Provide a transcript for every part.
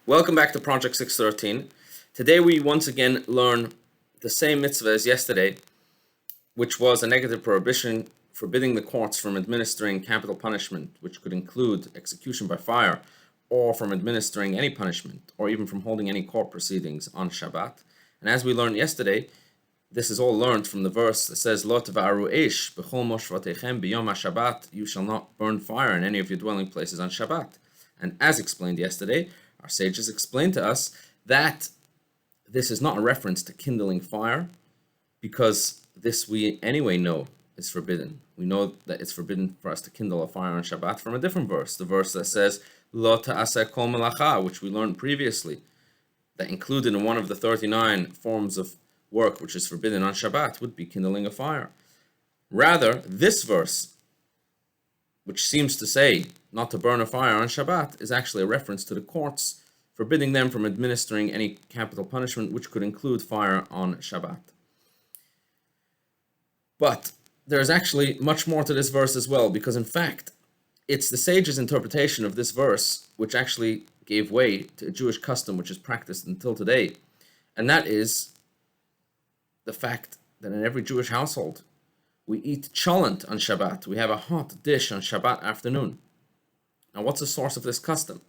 Welcome back to Project 613. Today we once again learn the same mitzvah as yesterday, which was a negative prohibition forbidding the courts from administering capital punishment, which could include execution by fire, or from administering any punishment, or even from holding any court proceedings on Shabbat. And as we learned yesterday, this is all learned from the verse that says, Lo teva'aru eish b'chol moshvatechem b'yom HaShabbat, you shall not burn fire in any of your dwelling places on Shabbat. And as explained yesterday, our sages explained to us that this is not a reference to kindling fire, because this we anyway know is forbidden. We know that it's forbidden for us to kindle a fire on Shabbat from a different verse, the verse that says, Lo ta'aseh kol melacha, which we learned previously, that included in one of the 39 forms of work which is forbidden on Shabbat would be kindling a fire. Rather, this verse, which seems to say not to burn a fire on Shabbat, is actually a reference to the courts, forbidding them from administering any capital punishment which could include fire on Shabbat. But there's actually much more to this verse as well, because in fact, it's the sages' interpretation of this verse which actually gave way to a Jewish custom which is practiced until today, and that is the fact that in every Jewish household, we eat cholent on Shabbat. We have a hot dish on Shabbat afternoon. Now, what's the source of this custom?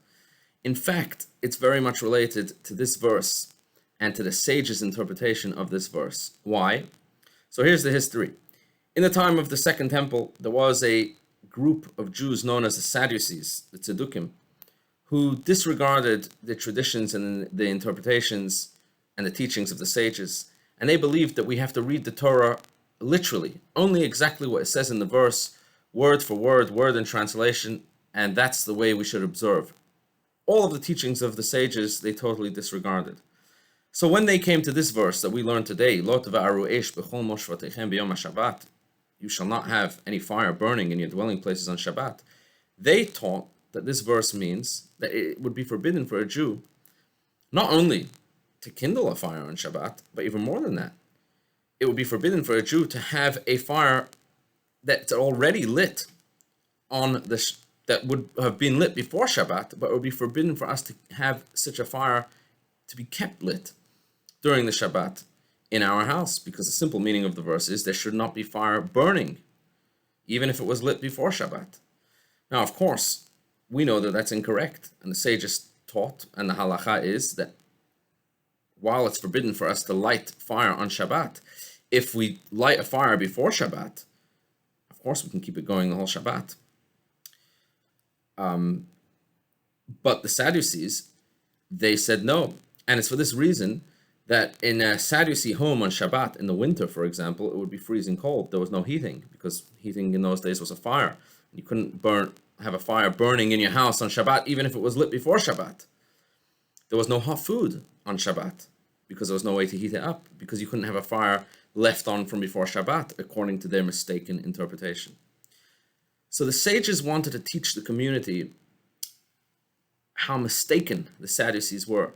In fact, it's very much related to this verse and to the sages' interpretation of this verse. Why? So here's the history. In the time of the Second Temple, there was a group of Jews known as the Sadducees, the Tzaddukim, who disregarded the traditions and the interpretations and the teachings of the sages. And they believed that we have to read the Torah literally, only exactly what it says in the verse, word for word, word in translation, and that's the way we should observe. All of the teachings of the sages, they totally disregarded. So when they came to this verse that we learned today, Lo teva'aru eish b'chol moshvatechem b'yom HaShabbat, you shall not have any fire burning in your dwelling places on Shabbat, they taught that this verse means that it would be forbidden for a Jew not only to kindle a fire on Shabbat, but even more than that. It would be forbidden for a Jew to have a fire that's already lit on that would have been lit before Shabbat, but it would be forbidden for us to have such a fire to be kept lit during the Shabbat in our house, because the simple meaning of the verse is there should not be fire burning, even if it was lit before Shabbat. Now, of course, we know that that's incorrect, and the sages taught, and the halacha is that while it's forbidden for us to light fire on Shabbat, if we light a fire before Shabbat, of course we can keep it going the whole Shabbat. But the Sadducees, they said no. And it's for this reason that in a Sadducee home on Shabbat, in the winter, for example, it would be freezing cold. There was no heating, because heating in those days was a fire. You couldn't have a fire burning in your house on Shabbat, even if it was lit before Shabbat. There was no hot food on Shabbat, because there was no way to heat it up, because you couldn't have a fire left on from before Shabbat, according to their mistaken interpretation. So the sages wanted to teach the community how mistaken the Sadducees were.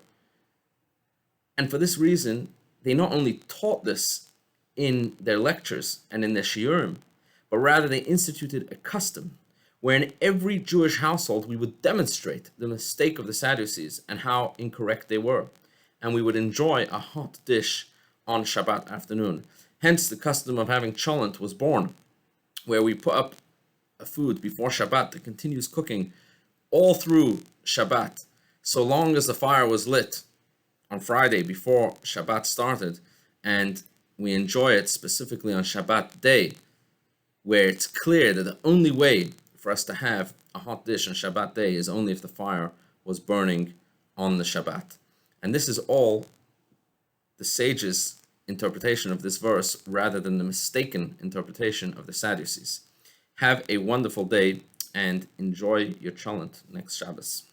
And for this reason, they not only taught this in their lectures and in their shiurim, but rather they instituted a custom where in every Jewish household we would demonstrate the mistake of the Sadducees and how incorrect they were. And we would enjoy a hot dish on Shabbat afternoon. Hence the custom of having Cholent was born, where we put up a food before Shabbat that continues cooking all through Shabbat, so long as the fire was lit on Friday before Shabbat started, and we enjoy it specifically on Shabbat day, where it's clear that the only way for us to have a hot dish on Shabbat day is only if the fire was burning on the Shabbat. And this is all the sages' interpretation of this verse, rather than the mistaken interpretation of the Sadducees. Have a wonderful day and enjoy your Cholent next Shabbos.